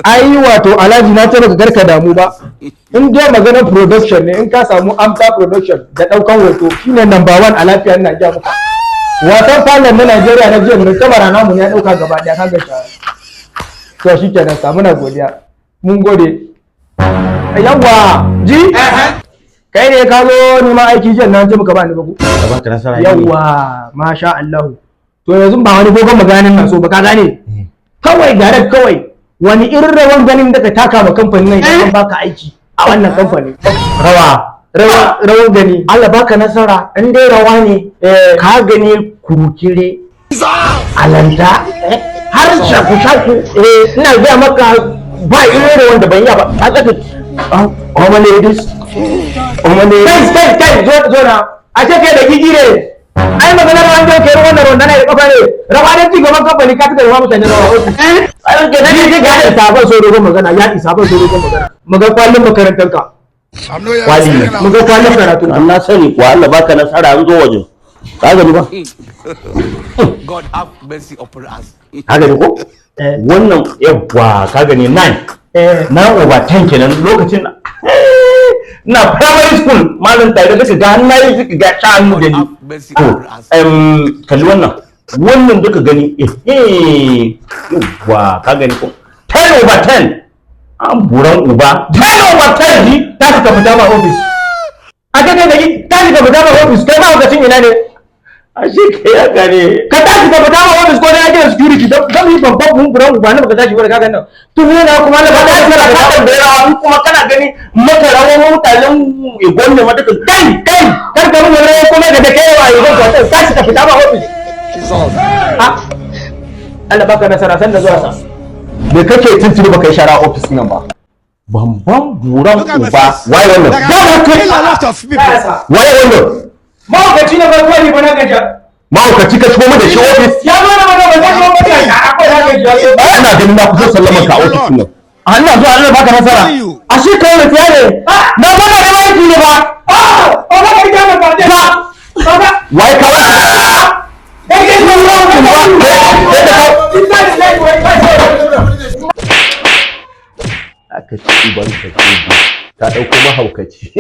ai wato alhaji na ce baka garka damu ba in dai maganar production ne in ka samu amsa production da daukan hoto shine number 1 a lafiyar Najeriya muka wasan falon na Najeriya na jiya mai kamera namu ne ya dauka gaba daya kaga ta to shikenan samu na godiya mun gode yawa ji kai ne ka zo neman aiki jiya na ce muka ba ni ba ku baka nasara yawa masha Allah to yanzu ba wani gogon maganin nan so ba ka gane kawai gare kawai wani irin rawan ganin da ka taka ma kamfanin nan idan baka aiki a wannan kamfani rawan gani Allah baka nasara in dai rawa ne ka gani kurukire alanta har shaku ina ga maka ba irin rawan da ban yi ba ka ga Oma ladies kai zo na a ce kai da gigire ai magana rawan da ke rawan da ronda ne da kafa ne rawa da ci gaban kamfani ka tuka rawa mutane rawa ai ga ne ga da sabon so dogon magana ya isa sabon so dogon magana maga kwallin makarantar ka kwali maga kwallin karatu Allah sani ko Allah baka nasara an zo waje ka gani ba God have mercy upon us ka gani ko wannan yawa ka gani 9 na over 10 kenan lokacin na primary school malam tare da ga hannaye suka ga shanu da ni to kalli wannan duka gani yawa ka gani ko 10 over 10 an buran uba 10 over 10 ji ta ka fita ma office a ga da ta ka fita ma office kai ma lokacin ina ne ashe kai ya gane ka tashi ka fita ma office ko da yake security dan yi babban mun buran uba ne baka tashi ba ka ga nan to ne na kuma na ba ta ka tambaya kuma kana gani maka rawan mutanen igon ne mata kai kar ka mun rawa kuma da kai wa igon ka tashi ka fita ma office Allah baka nasara san da zuwa sa me kake tuntuni baka yi shara office nan ba bamban buran uba waye wannan waye wannan mahaukaci na farko ne ba na gaja mahaukaci ka shigo da shi office ya zo na mana ba zai shigo mata a akwai na gaja ana ganin na kusa sallama ka office nan Allah zuwa Allah baka nasara ashe kai ne tsare na fara da aiki ne ba ba ka ga ba ba wai ka kai ke mun ba aka ci ban ka ta dauko mahaukaci